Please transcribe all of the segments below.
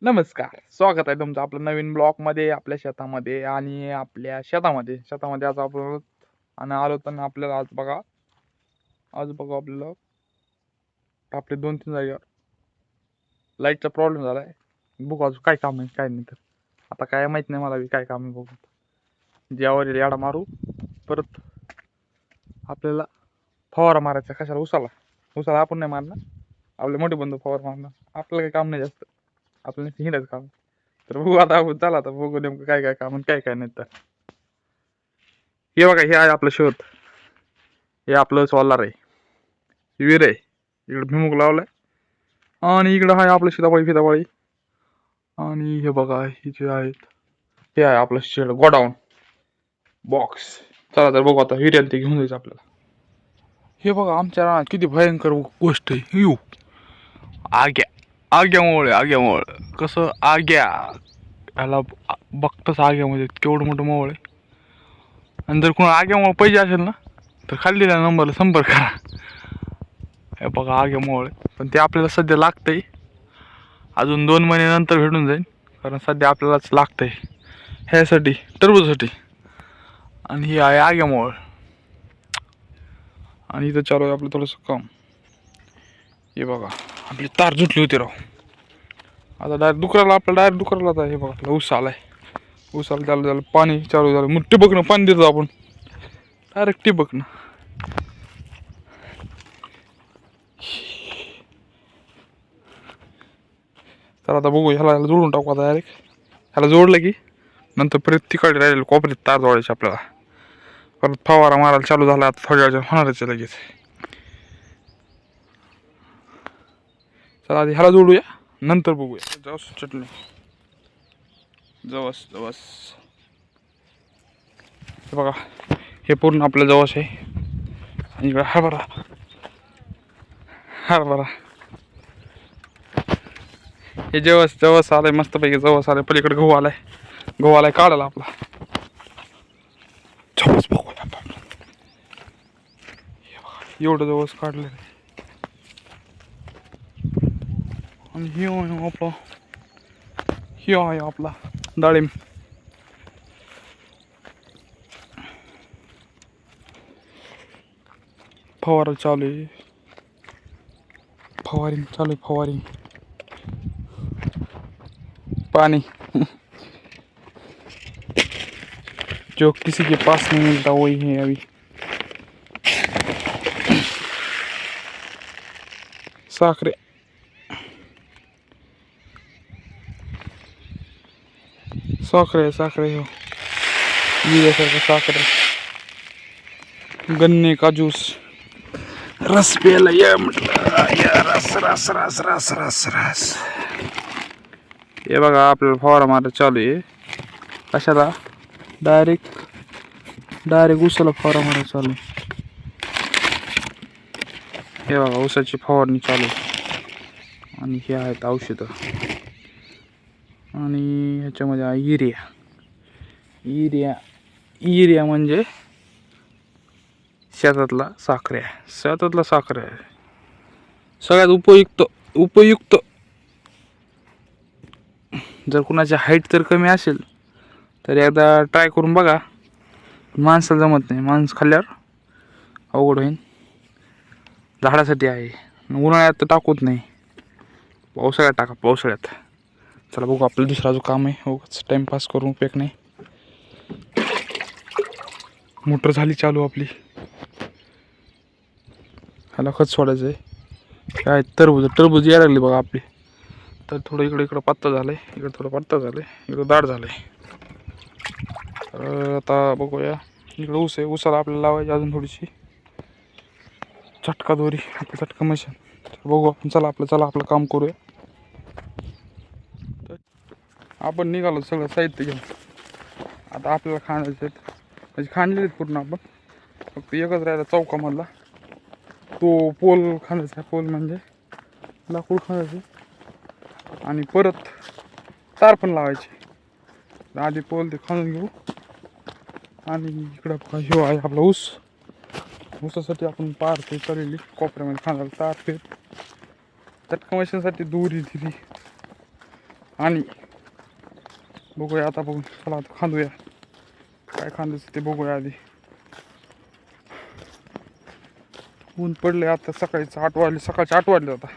नमस्कार, स्वागत आहे तुमचं आपल्या नवीन ब्लॉग मध्ये आपल्या शेतामध्ये. आणि आपल्या शेतामध्ये आज आपण आणि आलो तर आपल्याला आज बघा आपल्याला आपले 2-3 जागेवर लाईटचा प्रॉब्लेम झालाय. बघू अजून काय काम आहे काय नाही. तर आता काय माहित नाही मला बी काय काम आहे. बघू ज्यावर याडा मारू. परत आपल्याला फवारा मारायचा. कशाला? उसाला आपण नाही मारणार, आपले मोठे बंधू फवारा मारणार. आपल्याला काही काम नाही जास्त, आपल्याला हिंडायचं काम. तर बघू आता आपण, चला आता बघू नेमकं काय काय काम आणि काय काय नाही. तर हे बघा, हे आहे आपलं शेत, हे आपलं सोलार आहे, विहीर आहे, इकडे भिमुग लावलाय. आणि इकडं आहे आपलं सीताफळी. आणि हे बघा हे जे आहेत, हे आहे आपलं शेड, गोडाऊन बॉक्स. चला तर बघू आता विहीर ते घेऊन जायचं आपल्याला. हे बघा आमच्या रानात किती भयंकर गोष्ट आहे. आग्यामुळे कसं आग्या याला बघतच आग्यामध्ये केवढं मोठं मोळ आहे. आणि जर कोणा आग्यामुळे पाहिजे असेल ना तर खाल्लेल्या नंबरला संपर्क करा. हे बघा आग्यामुळे, पण ते आपल्याला सध्या लागतंय. अजून 2 महिन्यानंतर भेटून जाईल, कारण सध्या आपल्यालाच लागतंय ह्यासाठी, टरबूजसाठी. आणि ही आहे आग्यामुळे. आणि इथं चालू आहे आपलं थोडंसं काम. हे बघा आपली तार जुटली होती राव. आता डायरेक्ट डुकराला आता हे बघा आपला ऊस आलाय. ऊसाला चालू झालं, पाणी चालू झालं. मग टिबकनं पाणी देतो आपण, डायरेक्ट टिबकनं. तर आता बघू, ह्याला जोडून टाकू आता डायरेक्ट. ह्याला जोडलं की नंतर परत तिकडे राहिलेलं कॉपरीत तार जोडायची आपल्याला. परत फवारा मारायला चालू झाला आता, थोड्या वेळात होणारच आहे लगेच. चला आधी ह्याला जोडूया, नंतर बघूया. जवस चटणी, जवस. हे बघा, हे पूर्ण आपलं जवस आहे. आणि इकडे हरभरा. हे जवस आलाय मस्तपैकी. जवस आलाय, पलीकडे गहू आलाय काढायला आपला. जवस बघूया आपण. एवढं जवस काढलं. आणि हे आहे आपला डाळिंब. फवारा चालू आहे, फवारिंग पानी जो किसी के पास नहीं मिलता वही है अभी। साखरे हो, ये साखरे, गन्ने का जूस, रस प्यायला ये म्हटलं. रस. हे बघा आपल्याला फवारा मारायला चालू आहे. कशाला? डायरेक्ट उसाला फवारा मारायला चालू आहे. हे बघा ऊसाची फवारणी चालू आहे. आणि हे आहेत औषधं. आणि ह्याच्यामध्ये आहे युरिया म्हणजे शेतातला साखर आहे. सगळ्यात उपयुक्त. जर कुणाची हाईट तर कमी असेल तर एकदा ट्राय करून बघा. माणसाला जमत नाही, माणूस खाल्ल्यावर अवघड होईल. झाडासाठी आहे, उन्हाळ्यात तर टाकूच नाही, पावसाळ्यात टाका, पावसाळ्यात. चला बघू, आपलं दुसरा जो काम आहे, हो टाइमपास करून उपयोग नाही. मोटर झाली चालू आपली. ह्याला खत सोडायचं आहे. काय टरबूज यायला लागली बघा आपली. तर थोडं इकडं पातळ झालंय, इकडं थोडं पातळ झालंय, इकडं दाट झालंय. तर आता बघूया. इकडं ऊस आहे, ऊसाला आपल्याला लावायची अजून थोडीशी चटका दोरी, आपलं चटका मशीन. बघू आपण, चला आपलं काम करूया. तर आपण निघालो सगळं साहित्य घेऊन. आता आपल्याला खांडायचे आहेत, म्हणजे खांडलेले पूर्ण आपण. फक्त एकच राहिला चौकामधला तो पोल खांदायचा. पोल म्हणजे लाकूड खांदायचे आणि परत तार पण लावायची. आधी पोल ते खांदून घेऊ. आणि इकडं ह्यो आहे आपला ऊसासाठी आपण पार ते चाललेली कोपऱ्यामध्ये खांदायला तार. ते चटका मशीनसाठी दोरी दिली. आणि बघूया आता बघून चला आता खांदूया काय खांदायचं ते बघूया आधी. ऊन पडले आता सकाळीच 8 वाजले सकाळचे 8 वाजले आता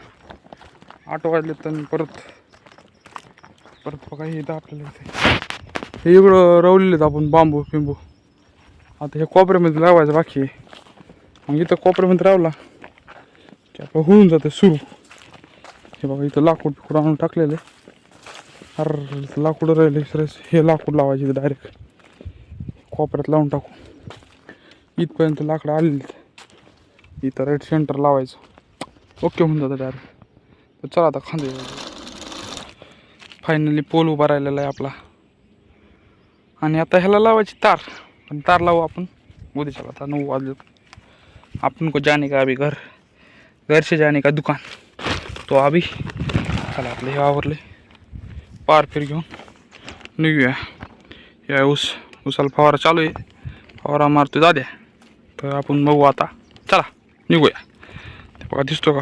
8 वाजले तर परत बघा हे इथं आपल्याला हे इकडं रवलेलेत आपण बांबू पिंबू आता हे कोपऱ्यामध्ये लावायचं बाकी आहे. मग इथं कोपऱ्यामध्ये रावला की आपलं होऊन जातं सुरू. हे बघा इथं लाकूड फिकूड आणून टाकलेलं आहे. अरे इथं लाकूड राहिले हे लाकूड लावायचे डायरेक्ट कोपऱ्यात लावून टाकू. इथपर्यंत लाकडं आलेली इथं राईट सेंटर लावायचं ओके होऊन जातं डायरेक्ट. तर चला आता खांदे फायनली पोल उभा राहिलेला आहे आपला. आणि आता ह्याला लावायची तार पण तार लावू आपण उद्याच्याला. आता 9 वाजले आपण को जाने का अभी घर से जाने का दुकान तो अभी चला आपले हे आवरले पार फिर घेऊन निघूया. या उसाला फवारा चालू आहे फवारा मारतो दाद्या. तर आपण बघू आता चला निघूया. ते बघा दिसतो का